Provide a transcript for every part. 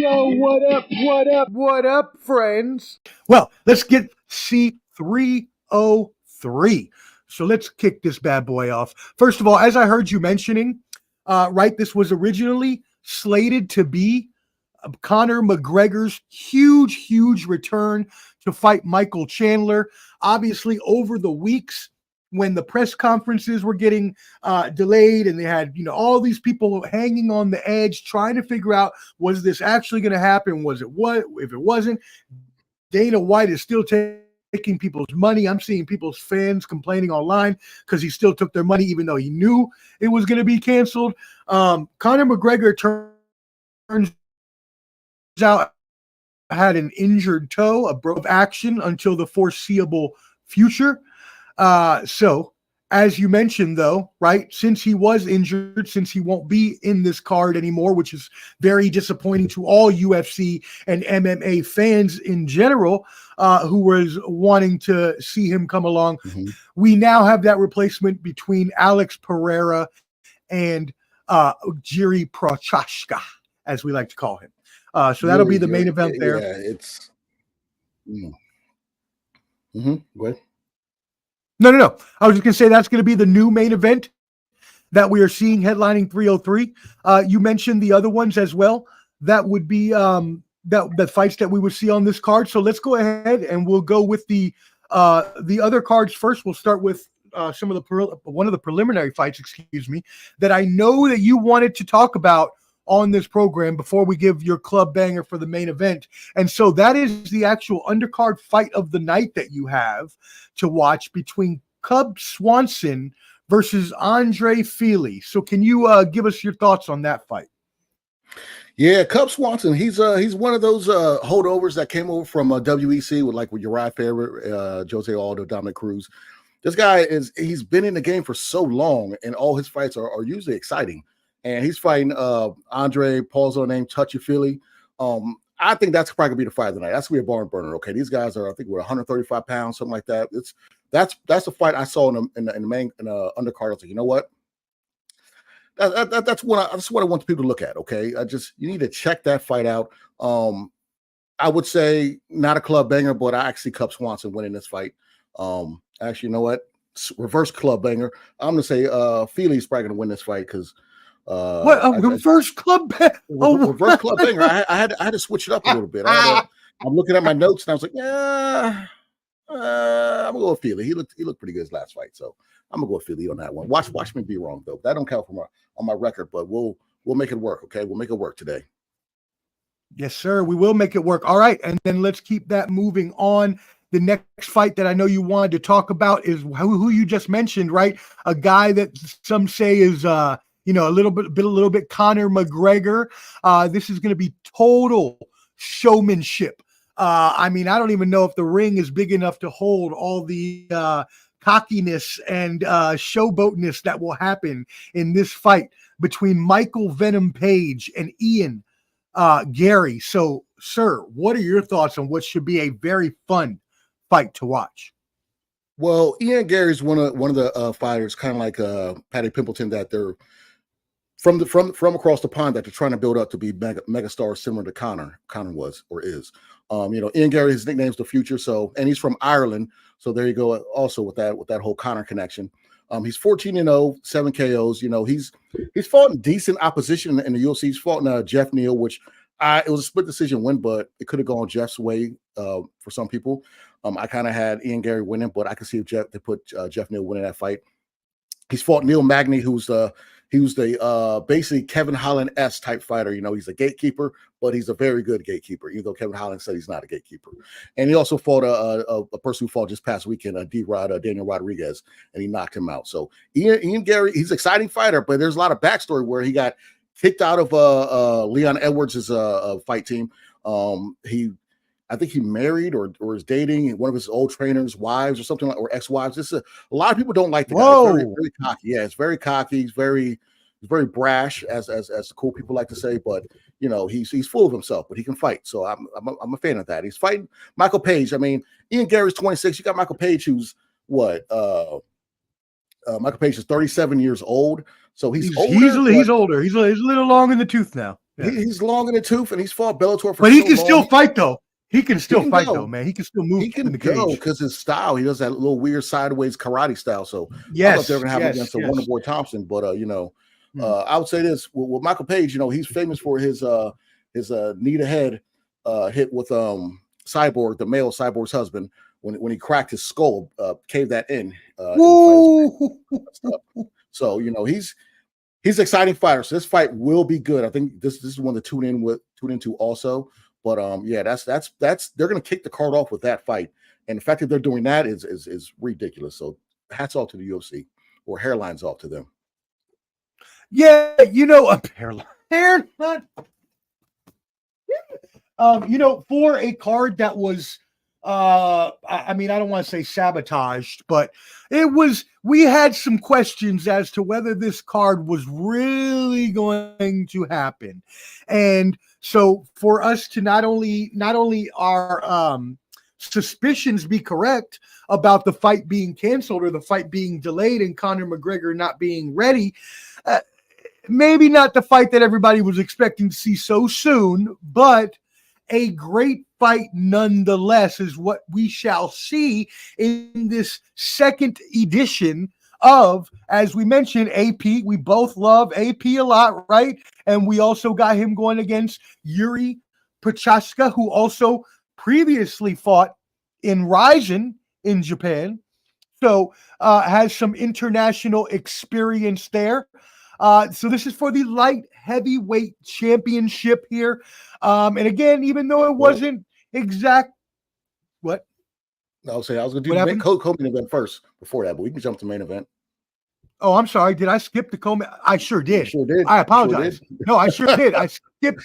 Yo, what up, what up, what up, friends? Well, let's get C303. So let's kick this bad boy off. First of all, as I heard you mentioning, right, this was originally slated to be Conor McGregor's huge return to fight Michael Chandler. Obviously, over the weeks, when the press conferences were getting delayed and they had, all these people hanging on the edge trying to figure out, was this actually going to happen? Was it what? If it wasn't, Dana White is still taking people's money. I'm seeing people's fans complaining online because he still took their money, even though he knew it was going to be canceled. Conor McGregor turns out had an injured toe, a broke action until the foreseeable future. So as you mentioned, though, right, since he was injured, since he won't be in this card anymore, which is very disappointing to all UFC and MMA fans in general, who was wanting to see him come along. We now have that replacement between Alex Pereira and Jiří Procházka, as we like to call him. So that'll be the main event there. Yeah, it's Go ahead. No. I was just going to say that's going to be the new main event that we are seeing headlining 303. You mentioned the other ones as well. That would be the fights that we would see on this card. So let's go ahead and we'll go with the other cards first. We'll start with some of one of the preliminary fights, excuse me, that I know that you wanted to talk about on this program before we give your club banger for the main event. And so that is the actual undercard fight of the night that you have to watch between Cub Swanson versus Andre Fili. So can you give us your thoughts on that fight? Yeah, Cub Swanson, he's one of those holdovers that came over from WEC with Uriah Faber, Jose Aldo, Dominic Cruz. This guy he's been in the game for so long, and all his fights are usually exciting. And he's fighting Andre, Paul's name, Touchy Philly. I think that's probably gonna be the fight of the night. That's gonna be a barn burner. Okay, these guys are, I think, 135 pounds, something like that. That's the fight I saw in the main undercard. I was like, you know what? That's what I want people to look at. Okay, you need to check that fight out. I would say not a club banger, but I actually Cub Swanson winning this fight. Actually, you know what? Reverse club banger. I'm gonna say Fili's probably gonna win this fight because. Reverse club banger? Reverse club banger. I had to switch it up a little bit. I'm looking at my notes and I was like, I'm gonna go with Fili. He looked pretty good his last fight, so I'm gonna go with Fili on that one. Watch me be wrong though. That don't count on my record, but we'll make it work. Okay, we'll make it work today. Yes, sir. We will make it work. All right, and then let's keep that moving on. The next fight that I know you wanted to talk about is who you just mentioned, right? A guy that some say is a little bit Conor McGregor. This is going to be total showmanship. I don't even know if the ring is big enough to hold all the cockiness and showboatness that will happen in this fight between Michael Venom Page and Ian Gary. So, sir, what are your thoughts on what should be a very fun fight to watch? Well, Ian Gary is one of the fighters, kind of like Paddy Pimpleton, that they're from across the pond that they're trying to build up to be mega stars similar to Conor was or is. Ian Gary, his nickname's the Future, and he's from Ireland, so there you go. Also with that whole Conor connection, he's 14-0, 7 KOs. He's fought in decent opposition in the UFC. He's fought Jeff Neal, which it was a split decision win, but it could have gone Jeff's way for some people. I kind of had Ian Gary winning, but I could see if they put Jeff Neal winning that fight. He's fought Neil Magny, who's the basically Kevin Holland-esque type fighter. He's a gatekeeper, but he's a very good gatekeeper, even though Kevin Holland said he's not a gatekeeper. And he also fought a person who fought just past weekend, Daniel Rodriguez, and he knocked him out. So Ian Gary, he's an exciting fighter, but there's a lot of backstory where he got kicked out of Leon Edwards' fight team. I think he married or is dating one of his old trainers' wives or something, or ex-wives. A lot of people don't like the guy. Very, very cocky. Yeah, it's very cocky. He's very brash, as the cool people like to say. But he's full of himself, but he can fight. So I'm a fan of that. He's fighting Michael Page. Ian Gary's 26. You got Michael Page, who's what? Michael Page is 37 years old. So he's older. He's older. He's a little long in the tooth now. He's long in the tooth, and he's fought Bellator for. But he can still fight, though. He can still fight, though, man. He can still move. He can in the go cage because his style. He does that little weird sideways karate style. So yes, I thought they were gonna have him against a Wonder Boy Thompson, but I would say this with Michael Page. He's famous for his knee to head hit with Cyborg, the male Cyborg's husband, when he cracked his skull, caved that in. So he's an exciting fighter. So this fight will be good. I think this is one to tune into also. But that's they're gonna kick the card off with that fight, and the fact that they're doing that is ridiculous. So hats off to the UFC, or hairlines off to them. Yeah, a hairline. For a card that was, I don't want to say sabotaged, but we had some questions as to whether this card was really going to happen. And so for us to not only our suspicions be correct about the fight being canceled or the fight being delayed and Conor McGregor not being ready, maybe not the fight that everybody was expecting to see so soon, but a great fight nonetheless is what we shall see in this second edition of, as we mentioned, AP. We both love AP a lot, right? And we also got him going against Jiří Procházka, who also previously fought in Rizin in Japan. So has some international experience there. So this is for the Light Heavyweight Championship here. And again, even though it wasn't exact, what? I was going to do the co-main event first before that, but we can jump to main event. Oh, I'm sorry. Did I skip the co-main? I sure did. Sure did. I apologize. Sure did. No, I sure did. I skipped.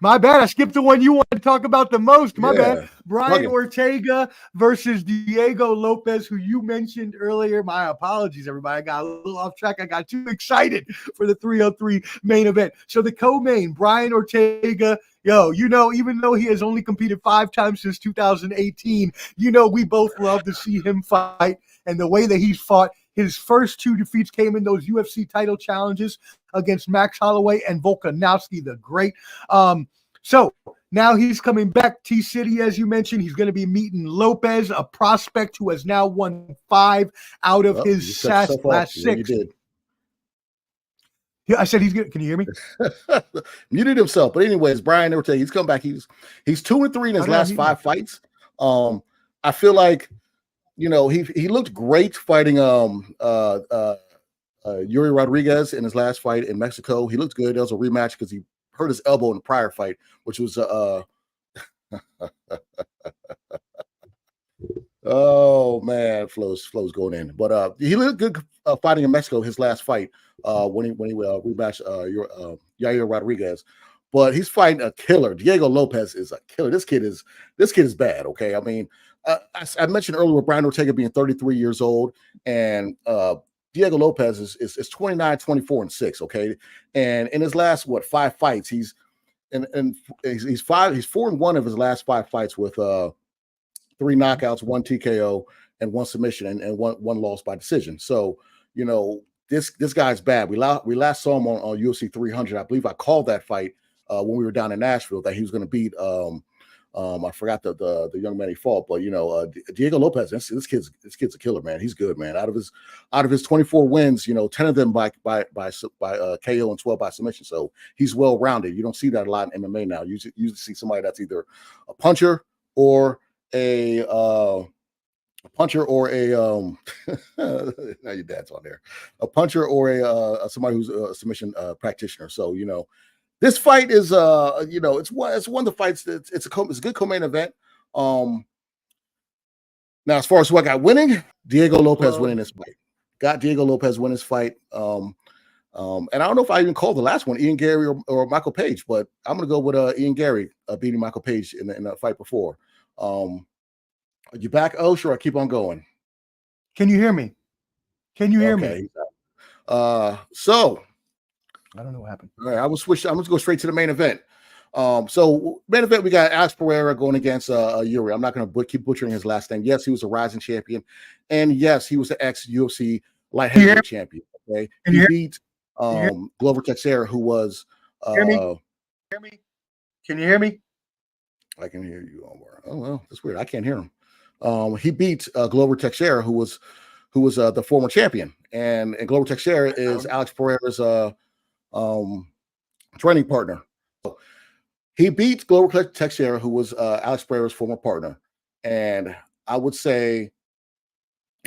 My bad. I skipped the one you wanted to talk about the most. My bad. Brian Ortega versus Diego Lopez, who you mentioned earlier. My apologies, everybody. I got a little off track. I got too excited for the 303 main event. So the co-main, Brian Ortega, even though he has only competed 5 times since 2018, we both love to see him fight. And the way that he's fought, his first 2 defeats came in those UFC title challenges against Max Holloway and Volkanovski the Great. So now he's coming back T-City, as you mentioned. He's going to be meeting Lopez, a prospect who has now won 5 out of his last 6. Yeah, I said he's good. Can you hear me? Muted himself. But anyways, Brian Ortega, he's come back. He's 2-3 in his last 5 fights. I feel like, he looked great fighting Jiří Rodriguez in his last fight in Mexico. He looked good. That was a rematch because he hurt his elbow in the prior fight, which was oh man, Flo's going in. But he looked good fighting in Mexico, his last fight, when he rematched Yair Rodriguez. But he's fighting a killer. Diego Lopez is a killer. This kid is bad. Okay, I mean, I mentioned earlier with Brian Ortega being 33 years old, and Diego Lopez is 29, 24, and 6. Okay, and in his last 5 fights, he's 4-1 of his last 5 fights with 3 knockouts, 1 TKO, and 1 submission, and one loss by decision. So this guy's bad. We last saw him on UFC 300. I believe I called that fight when we were down in Nashville that he was going to beat. I forgot the young man he fought, but Diego Lopez, this kid's a killer, man. He's good, man. Out of his 24 wins, 10 of them by KO and 12 by submission. So he's well rounded. You don't see that a lot in MMA now. You usually see somebody that's either a puncher or a now your dad's on there. A puncher or a somebody who's a submission practitioner. So this fight is it's one of the fights that it's a good co-main event. Now as far as who I got winning, Diego Lopez winning this fight. Got Diego Lopez win this fight. And I don't know if I even called the last one Ian Gary or Michael Page, but I'm gonna go with Ian Gary beating Michael Page in the fight before. Are you back, Osh, or I keep on going? Can you hear me? Me? So I don't know what happened. All right, I'm gonna go straight to the main event. So main event, we got Alex Pereira going against Jiří. I'm not gonna keep butchering his last name. Yes, he was a rising champion, and yes, he was the ex-UFC Light Heavyweight Champion. Okay, he beat Glover Teixeira, who was me? Can you hear me? I can hear you, Omar. Oh well, that's weird. I can't hear him. He beat Glover Teixeira, who was the former champion, and Glover Teixeira is Alex Pereira's training partner. So he beat Glover Teixeira, who was Alex Pereira's former partner, and I would say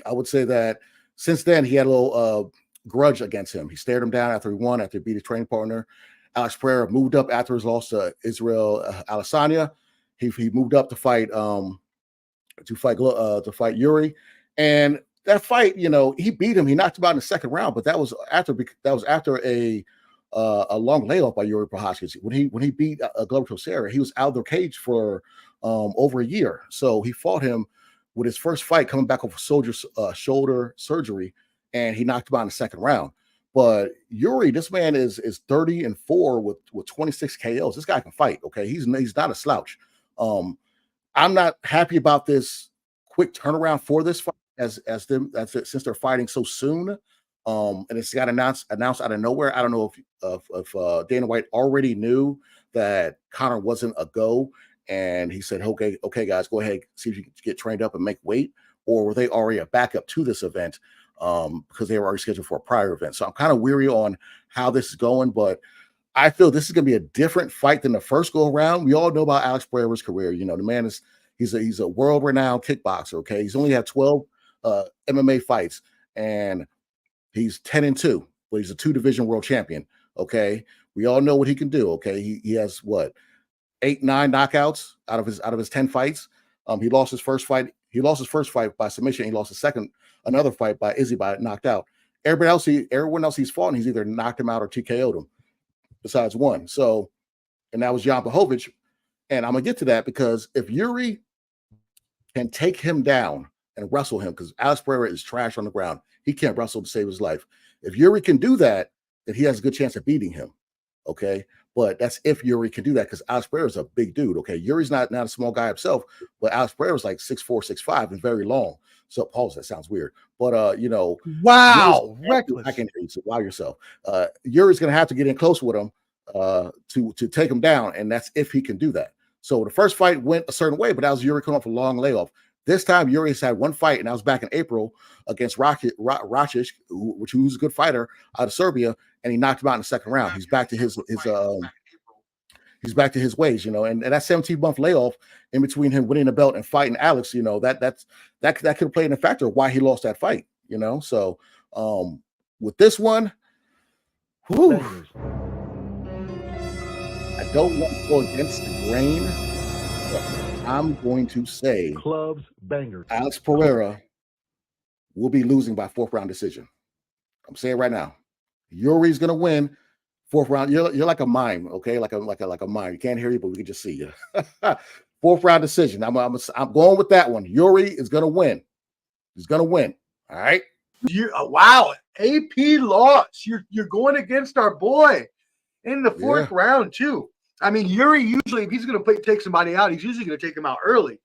that since then he had a little grudge against him. He stared him down after he won, after he beat his training partner. Alex Pereira moved up after his loss to Israel Adesanya. He moved up to fight Yuri, and that fight, he beat him. He knocked him out in the second round, but that was after a long layoff by Jiří Procházka. When he beat Glover Teixeira, he was out of the cage for over a year. So he fought him with his first fight coming back off shoulder surgery, and he knocked him out in the second round. But Yuri, this man is 30-4 with 26 KOs. This guy can fight. Okay, he's not a slouch. I'm not happy about this quick turnaround for this fight since they're fighting so soon. And it's got announced out of nowhere. I don't know if Dana White already knew that Conor wasn't a go, and he said, okay, guys, go ahead, see if you can get trained up and make weight, or were they already a backup to this event because they were already scheduled for a prior event. So I'm kind of weary on how this is going, but I feel this is going to be a different fight than the first go around. We all know about Alex Pereira's career. The man he's a world-renowned kickboxer. Okay, he's only had 12 MMA fights, and he's 10-2, but he's a 2-division world champion. Okay, we all know what he can do. Okay, he has 8, 9 knockouts out of his 10 fights. He lost his first fight. He lost his first fight by submission. He lost another fight by knocked out. Everyone else he's fought, he's either knocked him out or TKO'd him, besides one. So, and that was Jan Blachowicz. And I'm gonna get to that because if Yuri can take him down and wrestle him, because Alex Pereira is trash on the ground, he can't wrestle to save his life. If Yuri can do that, then he has a good chance of beating him. Okay, but that's if Yuri can do that, because Alex Pereira is a big dude. Okay, Yuri's not a small guy himself, but Alex Pereira is like 6'4", 6'5", and very long. So pause. That sounds weird, but wow, reckless. I can hear you. So wow yourself. Yuri's gonna have to get in close with him to take him down, and that's if he can do that. So the first fight went a certain way, but that was Yuri coming off a long layoff. This time Yuri's had one fight, and that was back in April against Rakic, who's a good fighter out of Serbia, and he knocked him out in the second round. He's back to his ways, and that 17-month layoff in between him winning the belt and fighting Alex, that could have played in a factor of why he lost that fight, So with this one, I don't want to go against the grain, but I'm going to say Clubb's Bangerz. Alex Pereira will be losing by 4th round decision. I'm saying right now, Yuri's gonna win 4th round. You're like a mime, okay? Like a mime. You can't hear you, but we can just see you. 4th round decision. I'm going with that one. Yuri is gonna win. He's gonna win. All right. Wow, AP loss. You're going against our boy in the 4th round too. I mean, Yuri usually, if he's going to take somebody out, he's usually going to take him out early,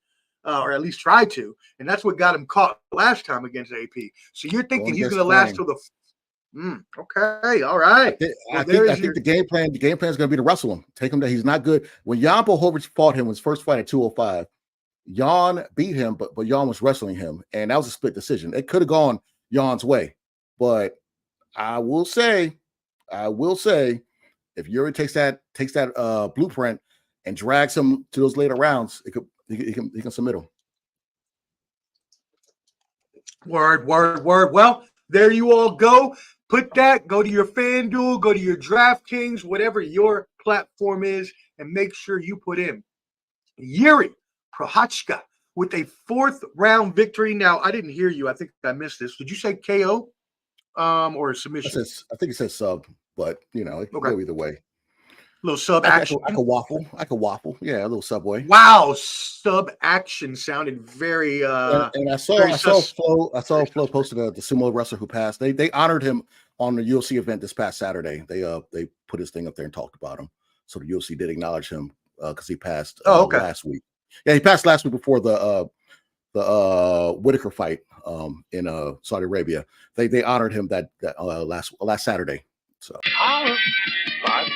or at least try to, and that's what got him caught last time against AP. So you're thinking he's going to last till the okay, all right. I think the game plan is going to be to wrestle him, take him down. He's not good. When Jan Blachowicz fought him, his first fight at 205, Jan beat him, but Jan was wrestling him, and that was a split decision. It could have gone Jan's way, but I will say, if Yuri takes that blueprint and drags him to those later rounds, he can submit him. Word. Well, there you all go. Go to your FanDuel, go to your DraftKings, whatever your platform is, and make sure you put in Jiří Procházka with a 4th round victory. Now, I didn't hear you. I think I missed this. Did you say KO or submission? I think it says sub, but it can go either way. A little sub action. I could waffle. Yeah, a little Subway. Wow, sub action sounded very. And I saw Flo posted the sumo wrestler who passed. They honored him on the UFC event this past Saturday. They put his thing up there and talked about him. So the UFC did acknowledge him because he passed last week. Yeah, he passed last week before the Whitaker fight in Saudi Arabia. They honored him that last Saturday. So. 5,000.